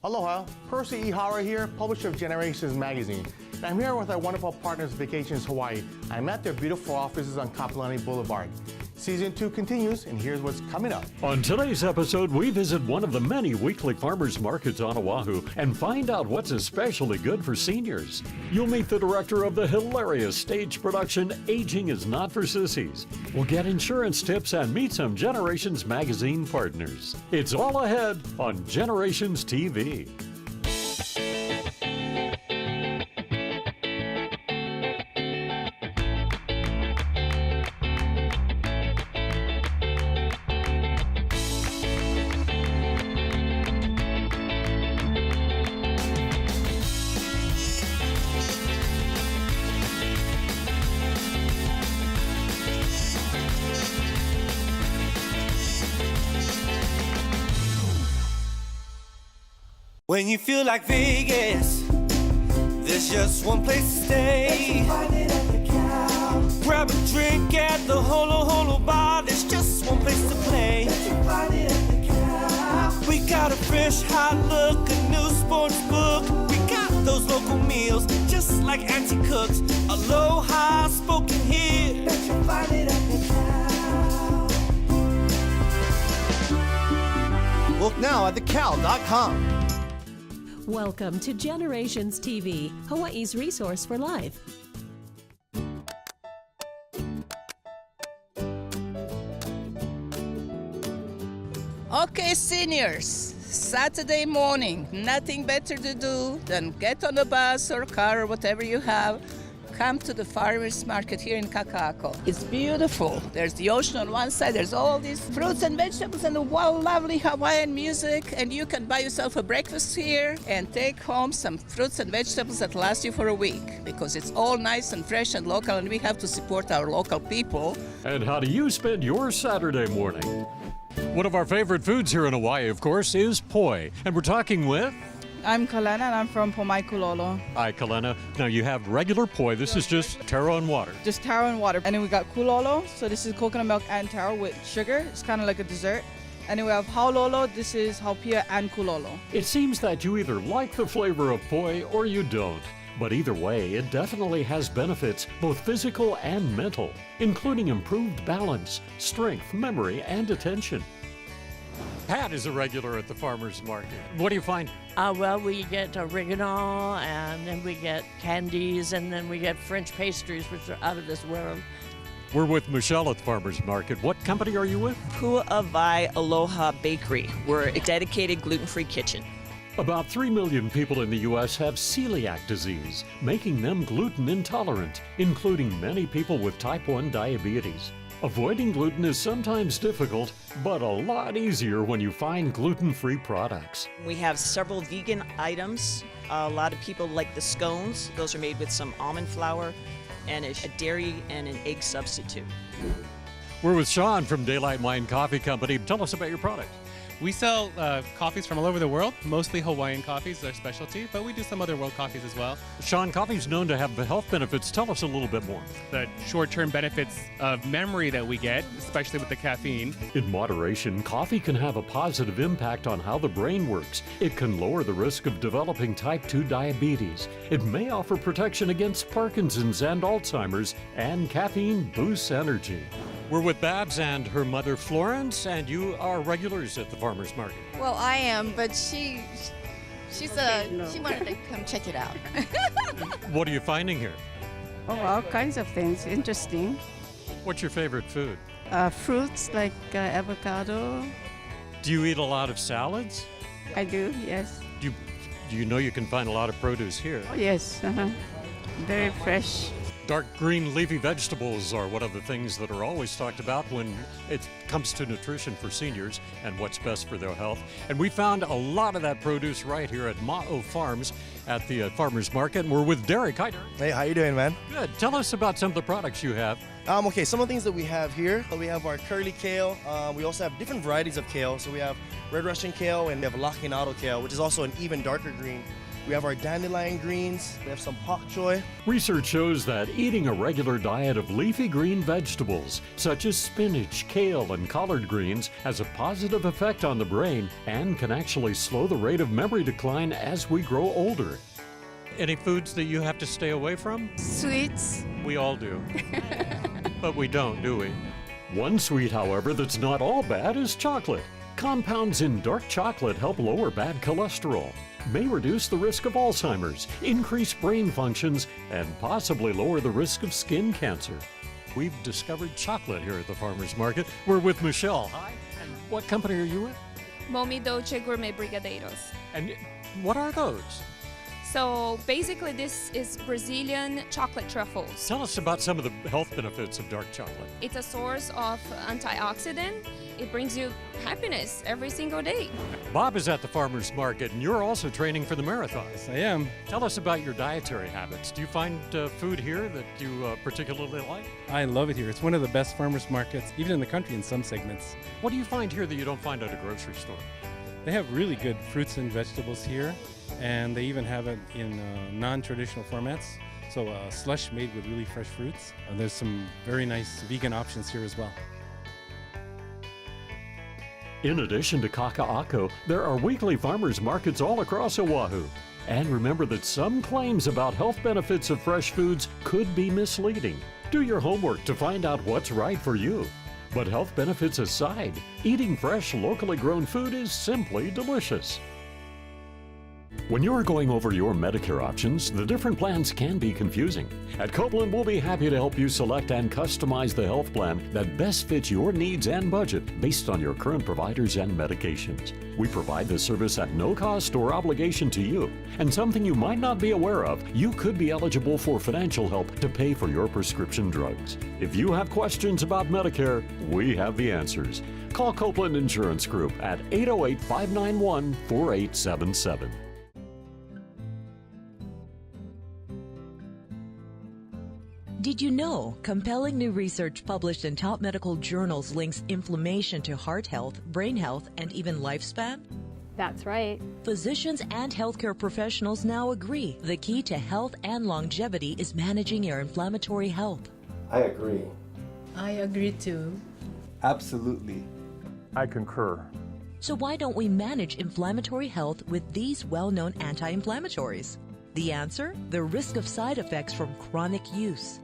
Aloha, Percy E. Howard here, publisher of Generations magazine. And I'm here with our wonderful partners Vacations Hawaii. I'm at their beautiful offices on Kapolani Boulevard. Season 2 continues, and here's what's coming up. On today's episode, we visit one of the many weekly farmers markets on Oahu and find out what's especially good for seniors. You'll meet the director of the hilarious stage production, Aging is Not for Sissies. We'll get insurance tips and meet some Generations magazine partners. It's all ahead on Generations TV. When you feel like Vegas, there's just one place to stay. Grab a drink at the Holo Holo Bar, there's just one place to play. We got a fresh, hot look, a new sports book. We got those local meals, just like Auntie cooks. Aloha spoken here. Look now at thecal.com. Welcome to Generations TV, Hawaii's resource for life. Okay, seniors, Saturday morning, nothing better to do than get on a bus or car or whatever you have. Come to the farmers market here in Kaka'ako. It's beautiful. There's the ocean on one side, there's all these fruits and vegetables and the lovely Hawaiian music, and you can buy yourself a breakfast here and take home some fruits and vegetables that last you for a week, because it's all nice and fresh and local, and we have to support our local people. And how do you spend your Saturday morning? One of our favorite foods here in Hawaii, of course, is poi. And we're talking with... I'm Kalena and I'm from Pomai Kulolo. Hi, Kalena. Now you have regular poi. This is just taro and water. Just taro and water. And then we got kulolo. So this is coconut milk and taro with sugar. It's kind of like a dessert. And then we have haololo. This is haupia and kulolo. It seems that you either like the flavor of poi or you don't. But either way, it definitely has benefits, both physical and mental, including improved balance, strength, memory, and attention. Pat is a regular at the farmer's market. What do you find? Well, we get oregano, and then we get candies, and then we get French pastries, which are out of this world. We're with Michelle at the farmer's market. What company are you with? Pu'awai Aloha Bakery. We're a dedicated gluten-free kitchen. About 3 million people in the U.S. have celiac disease, making them gluten intolerant, including many people with type 1 diabetes. Avoiding gluten is sometimes difficult, but a lot easier when you find gluten-free products. We have several vegan items. A lot of people like the scones. Those are made with some almond flour and a dairy and an egg substitute. We're with Sean from Daylight Wine Coffee Company. Tell us about your product. We sell coffees from all over the world, mostly Hawaiian coffees, our specialty, but we do some other world coffees as well. Sean, coffee's known to have health benefits. Tell us a little bit more. The short-term benefits of memory that we get, especially with the caffeine. In moderation, coffee can have a positive impact on how the brain works. It can lower the risk of developing type 2 diabetes. It may offer protection against Parkinson's and Alzheimer's, and caffeine boosts energy. We're with Babs and her mother Florence, and you are regulars at the farmer's market. Well, I am, but she wanted to come check it out. What are you finding here? Oh, all kinds of things. Interesting. What's your favorite food? Fruits like avocado. Do you eat a lot of salads? I do, yes. Do you know you can find a lot of produce here? Oh, yes. Very fresh. Dark green leafy vegetables are one of the things that are always talked about when it comes to nutrition for seniors and what's best for their health. And we found a lot of that produce right here at Ma'o Farms at the farmer's market. And we're with Derek. Hi, Derek. Hey, how you doing, man? Good. Tell us about some of the products you have. Okay, some of the things that we have here, we have our curly kale. We also have different varieties of kale. So we have red Russian kale and we have lakinado kale, which is also an even darker green. We have our dandelion greens. We have some pak choy. Research shows that eating a regular diet of leafy green vegetables, such as spinach, kale, and collard greens, has a positive effect on the brain and can actually slow the rate of memory decline as we grow older. Any foods that you have to stay away from? Sweets. We all do. But we don't, do we? One sweet, however, that's not all bad is chocolate. Compounds in dark chocolate help lower bad cholesterol, may reduce the risk of Alzheimer's, increase brain functions, and possibly lower the risk of skin cancer. We've discovered chocolate here at the Farmers Market. We're with Michelle. Hi. And what company are you with? Momi Dolce Gourmet Brigadeiros. And what are those? So basically this is Brazilian chocolate truffles. Tell us about some of the health benefits of dark chocolate. It's a source of antioxidant. It brings you happiness every single day. Bob is at the Farmers Market, and you're also training for the marathon. Yes, I am. Tell us about your dietary habits. Do you find food here that you particularly like? I love it here. It's one of the best farmers markets, even in the country in some segments. What do you find here that you don't find at a grocery store? They have really good fruits and vegetables here, and they even have it in non-traditional formats. So slush made with really fresh fruits. There's some very nice vegan options here as well. In addition to Kaka'ako, there are weekly farmers markets all across Oahu. And remember that some claims about health benefits of fresh foods could be misleading. Do your homework to find out what's right for you. But health benefits aside, eating fresh, locally grown food is simply delicious. When you're going over your Medicare options, the different plans can be confusing. At Copeland, we'll be happy to help you select and customize the health plan that best fits your needs and budget based on your current providers and medications. We provide this service at no cost or obligation to you. And something you might not be aware of, you could be eligible for financial help to pay for your prescription drugs. If you have questions about Medicare, we have the answers. Call Copeland Insurance Group at 808-591-4877. Did you know compelling new research published in top medical journals links inflammation to heart health, brain health, and even lifespan? That's right. Physicians and healthcare professionals now agree the key to health and longevity is managing your inflammatory health. I agree. I agree too. Absolutely. I concur. So why don't we manage inflammatory health with these well-known anti-inflammatories? The answer? The risk of side effects from chronic use.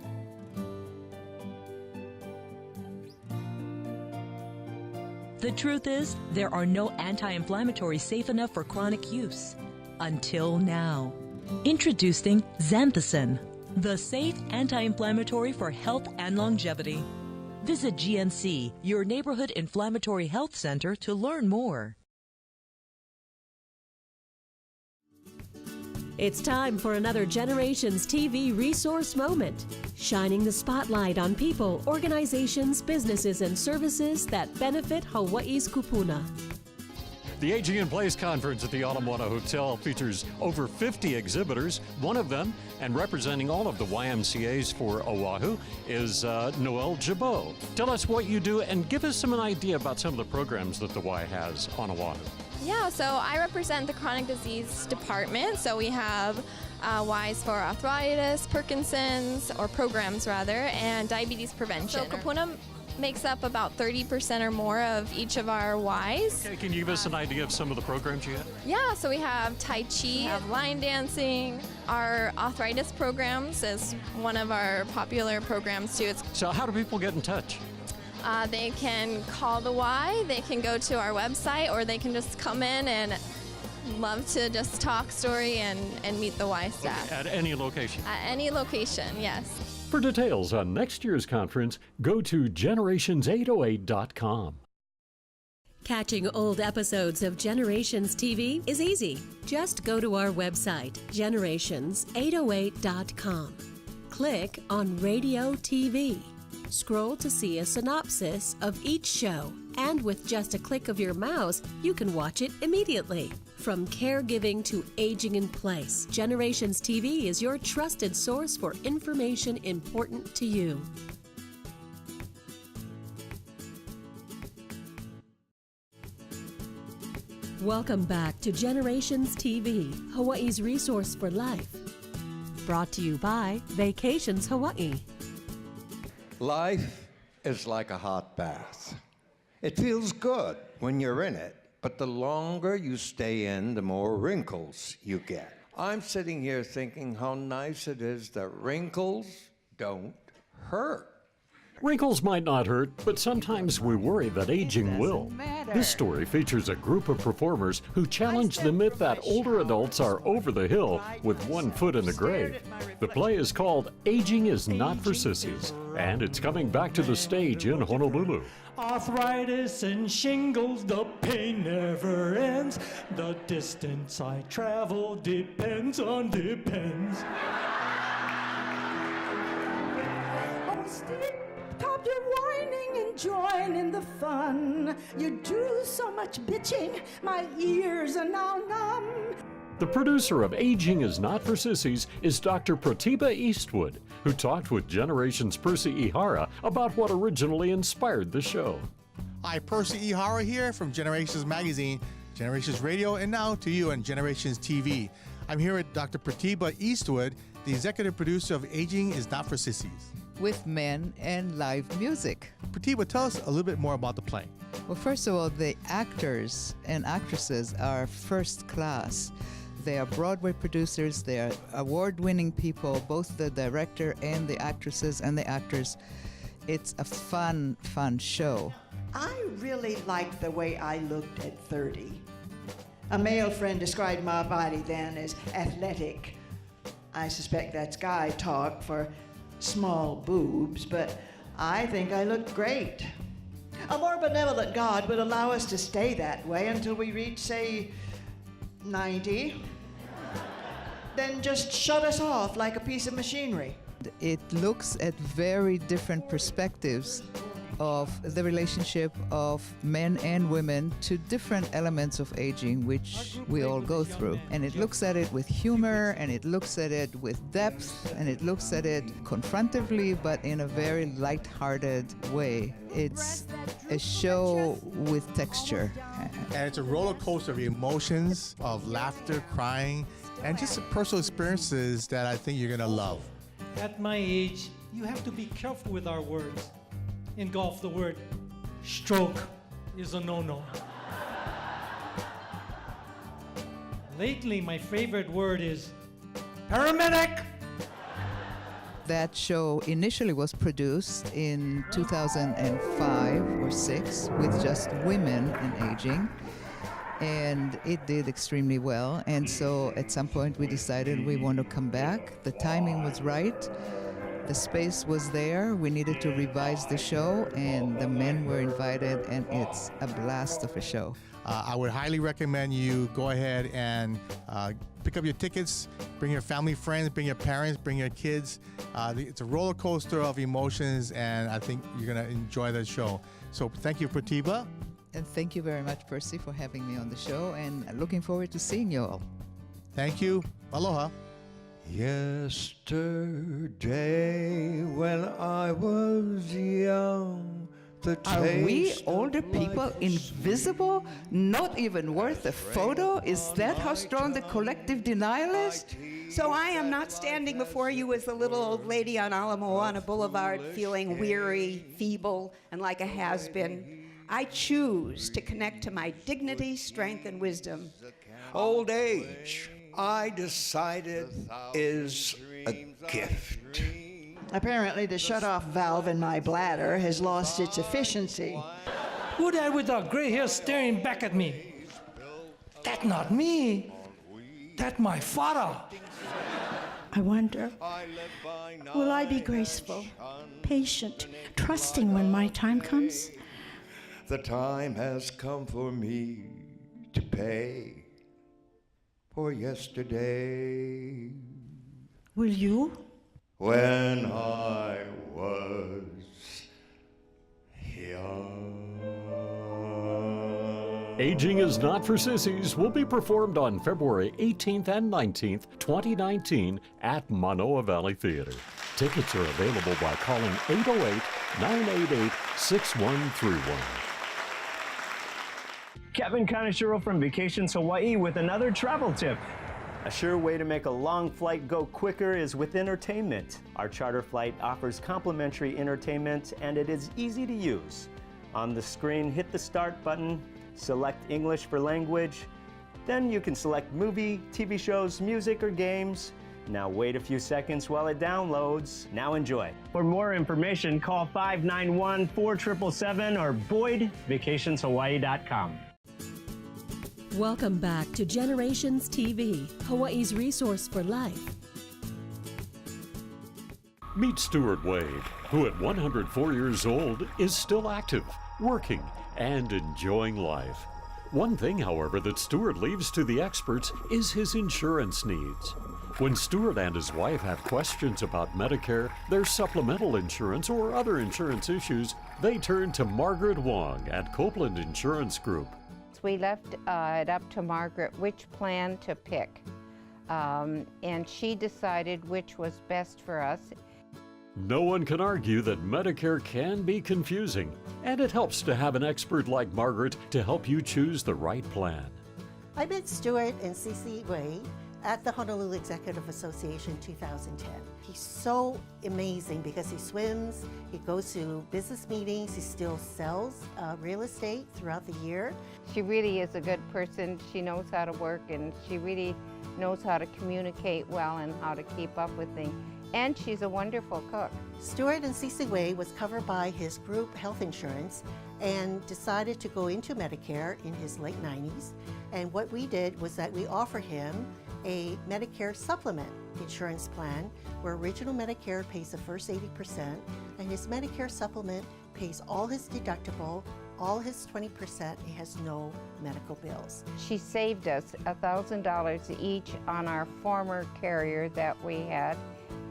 The truth is, there are no anti-inflammatories safe enough for chronic use. Until now. Introducing Xanthicin, the safe anti-inflammatory for health and longevity. Visit GNC, your neighborhood inflammatory health center, to learn more. It's time for another Generations TV resource moment, shining the spotlight on people, organizations, businesses, and services that benefit Hawaii's kupuna. The Aging in Place Conference at the Ala Moana Hotel features over 50 exhibitors. One of them, and representing all of the YMCAs for Oahu, is Noel Jabot. Tell us what you do and give us an idea about some of the programs that the Y has on Oahu. Yeah, so I represent the chronic disease department. So we have Ys for arthritis, Parkinson's, or programs rather, and diabetes prevention. So kupuna makes up about 30% or more of each of our Ys. Okay, can you give us an idea of some of the programs you have? Yeah, so we have Tai Chi, we have line dancing. Our arthritis programs is one of our popular programs too. So how do people get in touch? They can call the Y, they can go to our website, or they can just come in and love to just talk story and meet the Y staff. Okay, at any location? At any location, yes. For details on next year's conference, go to generations808.com. Catching old episodes of Generations TV is easy. Just go to our website, generations808.com. Click on Radio TV. Scroll to see a synopsis of each show, and with just a click of your mouse, you can watch it immediately. From caregiving to aging in place, Generations TV is your trusted source for information important to you. Welcome back to Generations TV, Hawaii's resource for life. Brought to you by Vacations Hawaii. Life is like a hot bath. It feels good when you're in it, but the longer you stay in, the more wrinkles you get. I'm sitting here thinking how nice it is that wrinkles don't hurt. Wrinkles might not hurt, but sometimes we worry that aging will. This story features a group of performers who challenge the myth that older adults are over the hill with one foot in the grave. The play is called Aging is Not for Sissies, and it's coming back to the stage in Honolulu. Arthritis and shingles, the pain never ends. The distance I travel depends on depends. Oh, Steve, stop your whining and join in the fun. You do so much bitching, my ears are now numb. The producer of Aging is Not for Sissies is Dr. Pratibha Eastwood, who talked with Generations' Percy Ihara about what originally inspired the show. Hi, Percy Ihara here from Generations Magazine, Generations Radio, and now to you on Generations TV. I'm here with Dr. Pratibha Eastwood, the executive producer of Aging is Not for Sissies. With men and live music. Pratibha, tell us a little bit more about the play. Well, first of all, the actors and actresses are first class. They are Broadway producers, they are award-winning people, both the director and the actresses and the actors. It's a fun show. I really liked the way I looked at 30. A male friend described my body then as athletic. I suspect that's guy talk for small boobs, but I think I looked great. A more benevolent God would allow us to stay that way until we reach, say, 90. Then just shut us off like a piece of machinery. It looks at very different perspectives of the relationship of men and women to different elements of aging, which we all go through. And it looks at it with humor, and it looks at it with depth, and it looks at it confrontively, but in a very light-hearted way. It's a show with texture. And it's a roller coaster of emotions, of laughter, crying, and just personal experiences that I think you're gonna love. At my age, you have to be careful with our words. In golf, the word stroke is a no-no. Lately, my favorite word is paramedic. That show initially was produced in 2005 or 6 with just women in aging. And it did extremely well. And so at some point we decided we want to come back. The timing was right. The space was there. We needed to revise the show, and the men were invited, and it's a blast of a show. I would highly recommend you go ahead and pick up your tickets, bring your family, friends, bring your parents, bring your kids. It's a roller coaster of emotions, and I think you're going to enjoy the show. So thank you, Pratibha. And thank you very much, Percy, for having me on the show, and looking forward to seeing you all. Thank you. Aloha. Yesterday, when I was young, Are we older people invisible? Not even worth a photo? Is that how strong the collective denial is? So I am not standing before you as the little old lady on Ala Moana Boulevard feeling weary, feeble, and like a has-been. I choose to connect to my dignity, strength, and wisdom. Old age, I decided, is a gift. Apparently, the shut-off valve in my bladder has lost its efficiency. Who that with the gray hair staring back at me? That not me. That my father. I wonder, will I be graceful, patient, trusting when my time comes? The time has come for me to pay for yesterday. Will you? When I was young. Aging is Not for Sissies will be performed on February 18th and 19th, 2019 at Manoa Valley Theater. Tickets are available by calling 808-988-6131. Kevin Kaneshiro from Vacations Hawaii with another travel tip. A sure way to make a long flight go quicker is with entertainment. Our charter flight offers complimentary entertainment and it is easy to use. On the screen, hit the start button, select English for language, then you can select movie, TV shows, music, or games. Now wait a few seconds while it downloads. Now enjoy. For more information, call 591-4777 or BoydVacationsHawaii.com. Welcome back to Generations TV, Hawaii's resource for life. Meet Stuart Wade, who at 104 years old is still active, working, and enjoying life. One thing, however, that Stuart leaves to the experts is his insurance needs. When Stuart and his wife have questions about Medicare, their supplemental insurance, or other insurance issues, they turn to Margaret Wong at Copeland Insurance Group. We left it up to Margaret which plan to pick, and she decided which was best for us. No one can argue that Medicare can be confusing, and it helps to have an expert like Margaret to help you choose the right plan. I met Stuart and Cece Wade at the Honolulu Executive Association 2010. He's so amazing because he swims, he goes to business meetings, he still sells real estate throughout the year. She really is a good person. She knows how to work, and she really knows how to communicate well and how to keep up with things. And she's a wonderful cook. Stuart and Cece Wade was covered by his group health insurance and decided to go into Medicare in his late 90s. And what we did was that we offered him a Medicare supplement insurance plan where original Medicare pays the first 80% and his Medicare supplement pays all his deductible, all his 20%, he has no medical bills. She saved us $1,000 each on our former carrier that we had,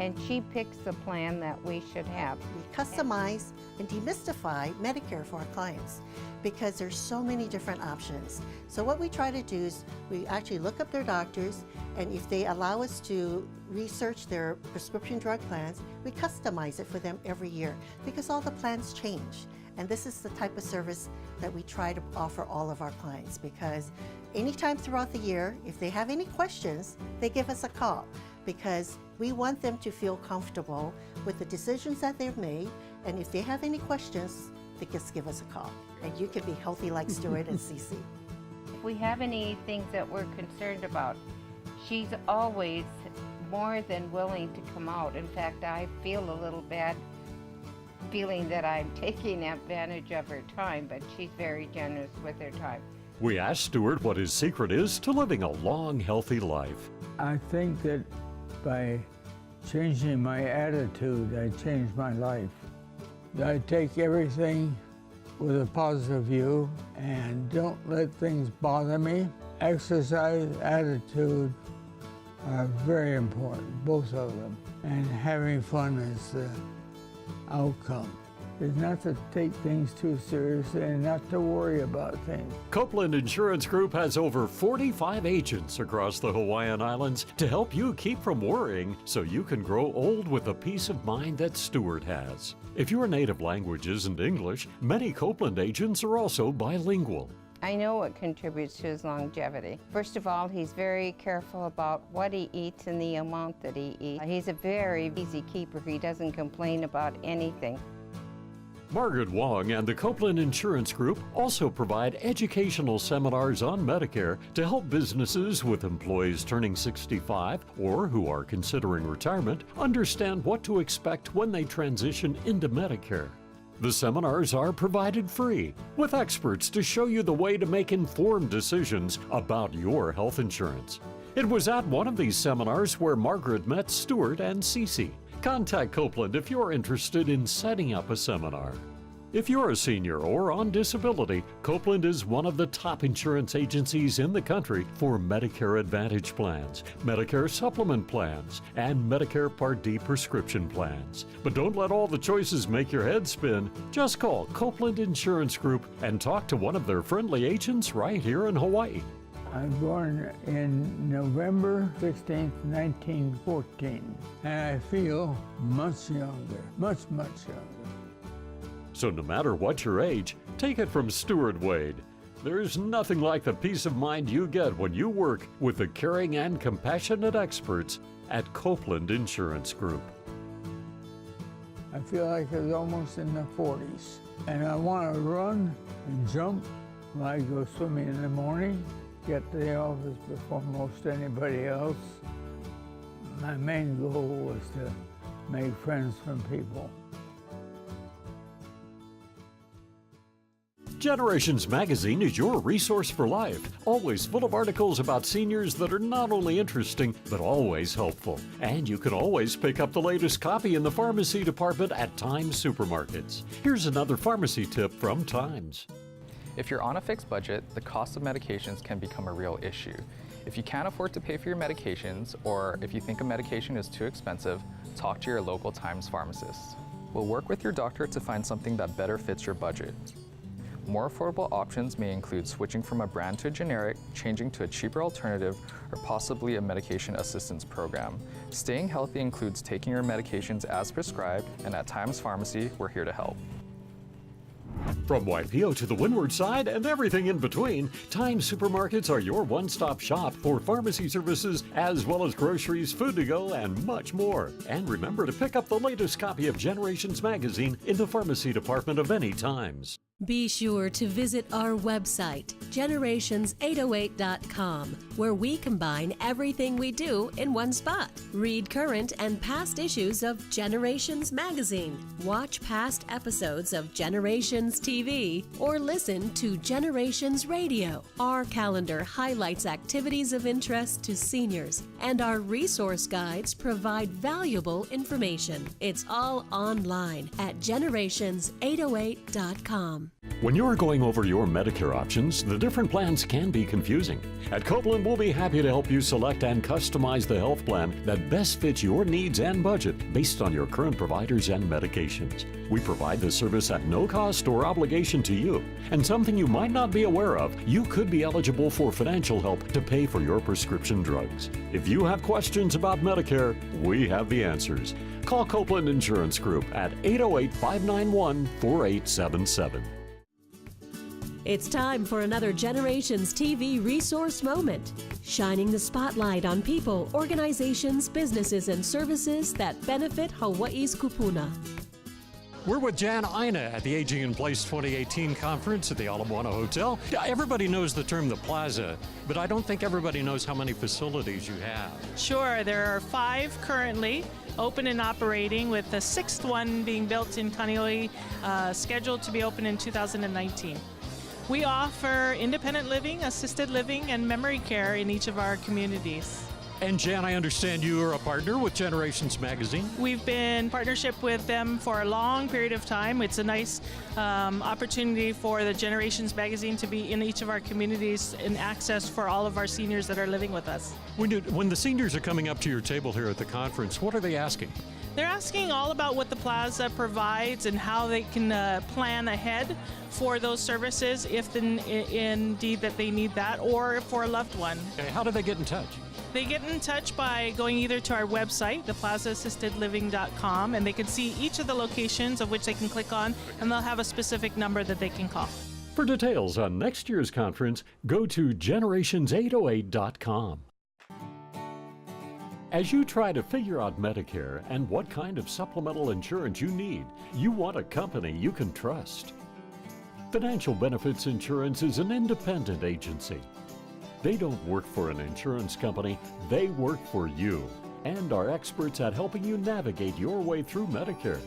and she picks the plan that we should have. We customize and demystify Medicare for our clients because there's so many different options. So what we try to do is we actually look up their doctors, and if they allow us to research their prescription drug plans, we customize it for them every year because all the plans change. And this is the type of service that we try to offer all of our clients because anytime throughout the year, if they have any questions, they give us a call because we want them to feel comfortable with the decisions that they've made. And if they have any questions, they just give us a call. And you can be healthy like Stuart and Cece. If we have any things that we're concerned about, she's always more than willing to come out. In fact, I feel a little bad feeling that I'm taking advantage of her time, but she's very generous with her time. We asked Stuart what his secret is to living a long, healthy life. I think that by changing my attitude, I changed my life. I take everything with a positive view and don't let things bother me. Exercise, attitude are very important, both of them. And having fun is the outcome. Is not to take things too seriously and not to worry about things. Copeland Insurance Group has over 45 agents across the Hawaiian Islands to help you keep from worrying so you can grow old with the peace of mind that Stuart has. If your native language isn't English, many Copeland agents are also bilingual. I know what contributes to his longevity. First of all, he's very careful about what he eats and the amount that he eats. He's a very easy keeper. He doesn't complain about anything. Margaret Wong and the Copeland Insurance Group also provide educational seminars on Medicare to help businesses with employees turning 65 or who are considering retirement understand what to expect when they transition into Medicare. The seminars are provided free, with experts to show you the way to make informed decisions about your health insurance. It was at one of these seminars where Margaret met Stuart and Cece. Contact Copeland if you're interested in setting up a seminar. If you're a senior or on disability, Copeland is one of the top insurance agencies in the country for Medicare Advantage plans, Medicare Supplement plans, and Medicare Part D prescription plans. But don't let all the choices make your head spin. Just call Copeland Insurance Group and talk to one of their friendly agents right here in Hawaii. I was born in November 16th, 1914, and I feel much younger, much younger. So no matter what your age, take it from Stuart Wade. There's nothing like the peace of mind you get when you work with the caring and compassionate experts at Copeland Insurance Group. I feel like I was almost in the 40s. And I want to run and jump when I go swimming in the morning, get to the office before most anybody else. My main goal was to make friends from people. Generations Magazine is your resource for life, always full of articles about seniors that are not only interesting, but always helpful. And you can always pick up the latest copy in the pharmacy department at Times Supermarkets. Here's another pharmacy tip from Times. If you're on a fixed budget, the cost of medications can become a real issue. If you can't afford to pay for your medications, or if you think a medication is too expensive, talk to your local Times pharmacist. We'll work with your doctor to find something that better fits your budget. More affordable options may include switching from a brand to a generic, changing to a cheaper alternative, or possibly a medication assistance program. Staying healthy includes taking your medications as prescribed, and at Times Pharmacy, we're here to help. From Waipio to the Windward Side and everything in between, Times Supermarkets are your one-stop shop for pharmacy services as well as groceries, food to go, and much more. And remember to pick up the latest copy of Generations Magazine in the pharmacy department of any Times. Be sure to visit our website, generations808.com, where we combine everything we do in one spot. Read current and past issues of Generations Magazine, watch past episodes of Generations TV, or listen to Generations Radio. Our calendar highlights activities of interest to seniors, and our resource guides provide valuable information. It's all online at generations808.com. When you're going over your Medicare options, the different plans can be confusing. At Copeland, we'll be happy to help you select and customize the health plan that best fits your needs and budget based on your current providers and medications. We provide this service at no cost or obligation to you. And something you might not be aware of, you could be eligible for financial help to pay for your prescription drugs. If you have questions about Medicare, we have the answers. Call Copeland Insurance Group at 808-591-4877. It's time for another Generations TV resource moment, shining the spotlight on people, organizations, businesses, and services that benefit Hawaii's kupuna. We're with Jan Ina at the Aging in Place 2018 conference at the Ala Moana Hotel. Everybody knows the term the plaza, but I don't think everybody knows how many facilities you have. Sure, there are 5 currently open and operating, with the 6th one being built in Kaneohe, scheduled to be open in 2019. We offer independent living, assisted living, and memory care in each of our communities. And Jan, I understand you are a partner with Generations Magazine. We've been in partnership with them for a long period of time. It's a nice opportunity for the Generations Magazine to be in each of our communities and access for all of our seniors that are living with us. When the seniors are coming up to your table here at the conference, what are they asking? They're asking all about what the plaza provides and how they can plan ahead for those services if indeed that they need that, or for a loved one. Okay, how do they get in touch? They get in touch by going either to our website, theplazaassistedliving.com, and they can see each of the locations of which they can click on, and they'll have a specific number that they can call. For details on next year's conference, go to generations808.com. As you try to figure out Medicare and what kind of supplemental insurance you need, you want a company you can trust. Financial Benefits Insurance is an independent agency. They don't work for an insurance company, they work for you, and are experts at helping you navigate your way through Medicare.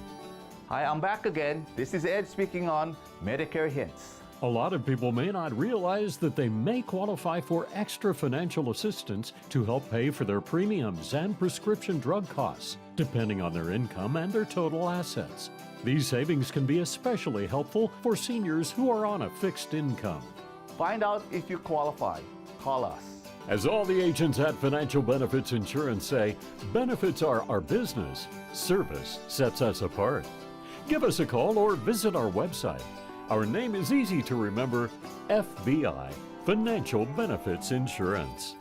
Hi, I'm back again. This is Ed speaking on Medicare Hints. A lot of people may not realize that they may qualify for extra financial assistance to help pay for their premiums and prescription drug costs, depending on their income and their total assets. These savings can be especially helpful for seniors who are on a fixed income. Find out if you qualify. Call us. As all the agents at Financial Benefits Insurance say, benefits are our business. Service sets us apart. Give us a call or visit our website. Our name is easy to remember, FBI, Financial Benefits Insurance.